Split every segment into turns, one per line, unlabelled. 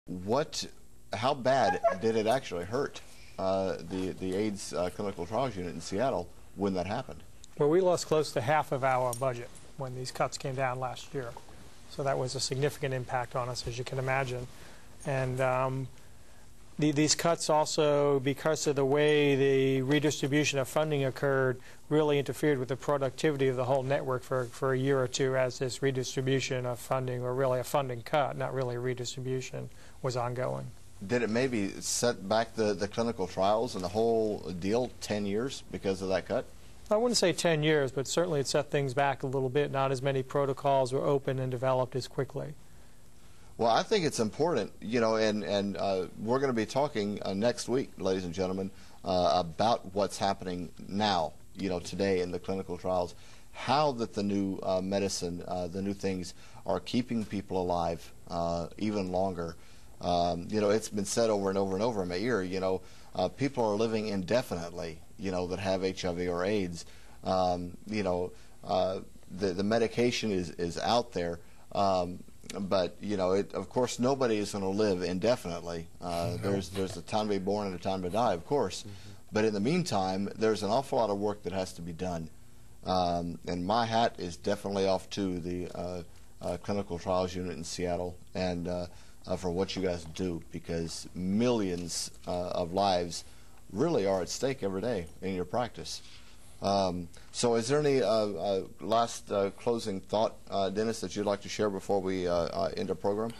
How bad did it actually hurt the AIDS clinical trials unit in Seattle when that happened?
Well, we lost close to half of our budget when these cuts came down last year. So that was a significant impact on us, as you can imagine. And these cuts also, because of the way the redistribution of funding occurred, really interfered with the productivity of the whole network for a year or two as this redistribution of funding, or really a funding cut, not really a redistribution, was ongoing.
Did it maybe set back the clinical trials and the whole deal 10 years because of that cut?
I wouldn't say 10 years, but certainly it set things back a little bit. Not as many protocols were open and developed as quickly.
Well, I think it's important, you know, and we're going to be talking next week, ladies and gentlemen, about what's happening now, you know, today in the clinical trials, how that the new medicine, the new things are keeping people alive even longer. You know, it's been said over and over and over in my ear, you know, people are living indefinitely, you know, that have HIV or AIDS. You know, the medication is out there. But, you know, of course, nobody is going to live indefinitely. There's a time to be born and a time to die, of course. But in the meantime, there's an awful lot of work that has to be done. And my hat is definitely off to the clinical trials unit in Seattle and for what you guys do, because millions of lives really are at stake every day in your practice. So is there any last closing thought, Dennis, that you'd like to share before we end our program?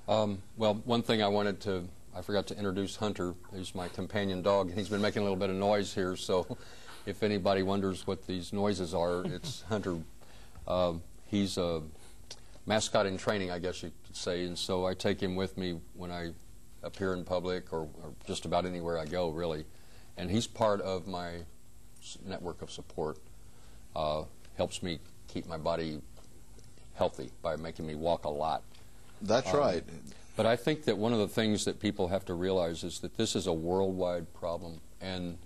Well, one thing I forgot to introduce Hunter. He's my companion dog. He's been making a little bit of noise here, so if anybody wonders what these noises are, it's Hunter. He's a mascot in training, I guess you could say, and so I take him with me when I appear in public or just about anywhere I go, really. And he's part of my network of support. Helps me keep my body healthy by making me walk a lot.
That's right.
But I think that one of the things that people have to realize is that this is a worldwide problem, and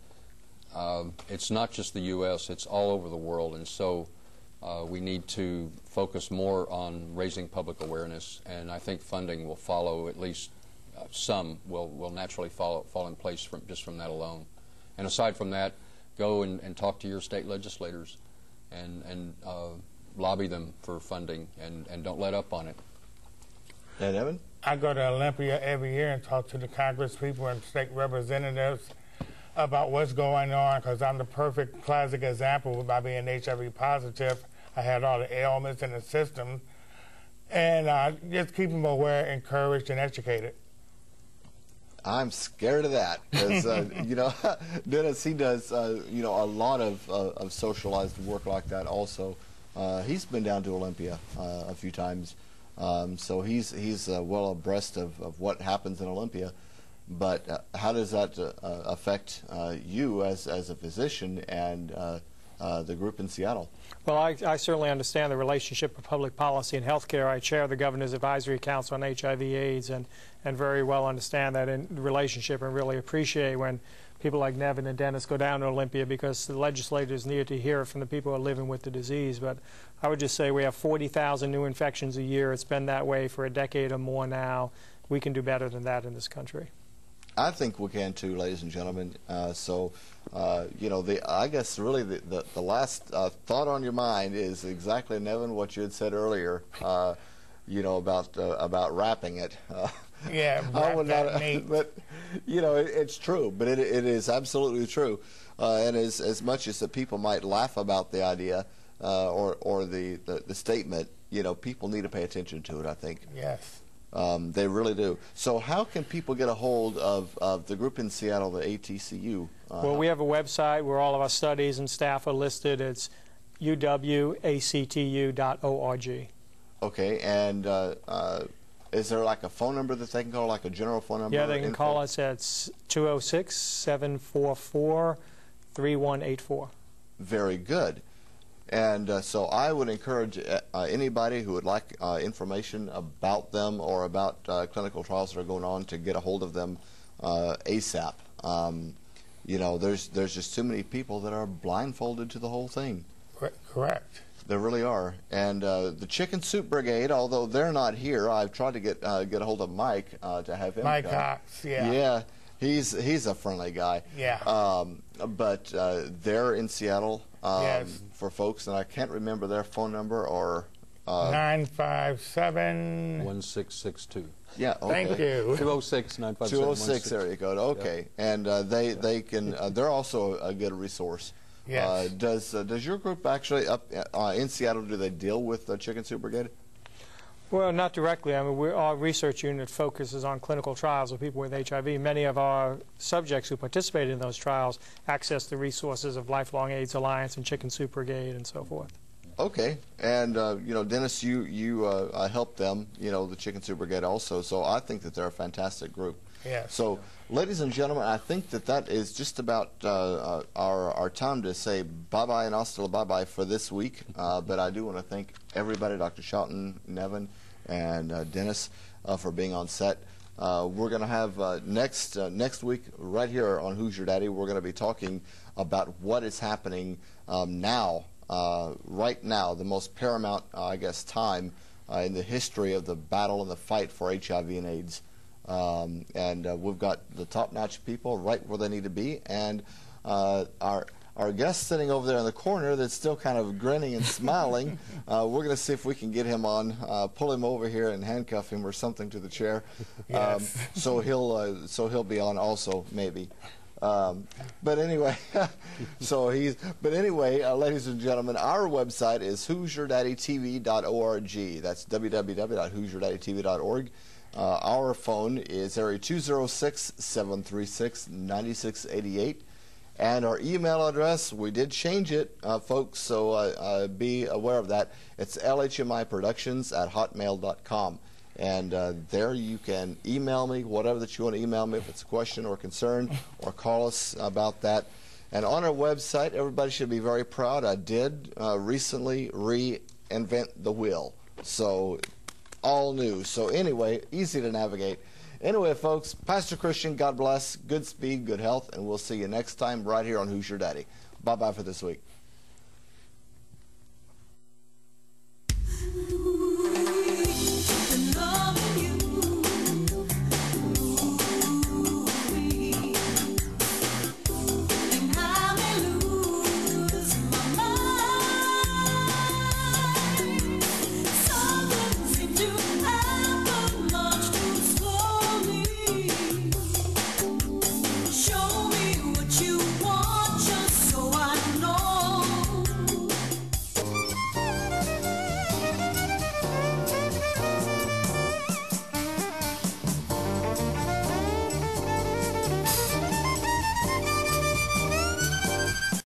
it's not just the U.S., it's all over the world, and so we need to focus more on raising public awareness, and I think funding will follow. At least some will naturally fall in place just from that alone. And aside from that, go and talk to your state legislators and lobby them for funding, and don't let up on it.
And Evan?
I go to Olympia every year and talk to the Congress people and state representatives about what's going on, because I'm the perfect classic example by being HIV positive. I had all the ailments in the system, and just keep them aware, encouraged, and educated.
I'm scared of that because, you know, Dennis, he does, you know, a lot of socialized work like that also. He's been down to Olympia a few times, so he's well abreast of what happens in Olympia. But how does that affect you as a physician and the group in Seattle? Well,
I certainly understand the relationship of public policy and healthcare. I chair the Governor's Advisory Council on HIV AIDS and very well understand that in relationship, and really appreciate when people like Nevin and Dennis go down to Olympia, because the legislators need to hear from the people who are living with the disease. But I would just say we have 40,000 new infections a year. It's been that way for a decade or more now. We can do better than that in this country.
I think we can too, ladies and gentlemen. You know, I guess really the last thought on your mind is exactly, Nevin, what you had said earlier. You know, about wrapping it.
Yeah,
but you know, it's true. But it is absolutely true. And as much as the people might laugh about the idea or the statement, you know, people need to pay attention to it, I think.
Yes.
They really do. So how can people get a hold of the group in Seattle, the ATCU?
Well, we have a website where all of our studies and staff are listed. It's uwactu.org.
Okay, and is there like a phone number that they can call, like a general phone number?
Yeah, they can call us at 206-744-3184.
Very good. And so I would encourage anybody who would like information about them or about clinical trials that are going on to get a hold of them ASAP. You know, there's just too many people that are blindfolded to the whole thing.
Correct.
They really are. And the Chicken Soup Brigade, although they're not here, I've tried to get a hold of Mike to have him
Mike
come.
Cox, yeah.
Yeah, he's a friendly guy.
Yeah.
But they're in Seattle
Yes.
for folks, and I can't remember their phone number or...
957.
1662.
Yeah, okay.
Thank you.
206 957
206, there you go. Okay, and they can. They're also a good resource.
Yes.
Does your group actually up in Seattle? Do they deal with the Chicken Soup Brigade?
Well, not directly. I mean, our research unit focuses on clinical trials of people with HIV. Many of our subjects who participated in those trials access the resources of Lifelong AIDS Alliance and Chicken Soup Brigade and so forth.
Okay, and you know, Dennis, you helped them, you know, the Chicken Soup Brigade also. So I think that they're a fantastic group.
Yes.
So, ladies and gentlemen, I think that is just about our time to say bye-bye and hasta bye-bye for this week. But I do want to thank everybody, Dr. Shelton, Nevin, and Dennis, for being on set. We're going to have next week, right here on Who's Your Daddy, we're going to be talking about what is happening now, right now, the most paramount, I guess, time in the history of the battle and the fight for HIV and AIDS. We've got the top-notch people right where they need to be, and our guest sitting over there in the corner that's still kind of grinning and smiling. We're going to see if we can get him on, pull him over here and handcuff him or something to the chair.
Yes.
So he'll be on also, maybe. But anyway, ladies and gentlemen, our website is who'syourdaddytv.org. That's www.who'syourdaddytv.org. Our phone is area 206-736-9688. And our email address, we did change it, folks, so be aware of that. It's lhmiproductions@hotmail.com. And there you can email me, whatever that you want to email me, if it's a question or concern, or call us about that. And on our website, everybody should be very proud. I did recently reinvent the wheel. So all new. So anyway, easy to navigate. Anyway, folks, Pastor Christian, God bless, good speed, good health, and we'll see you next time right here on Who's Your Daddy. Bye-bye for this week.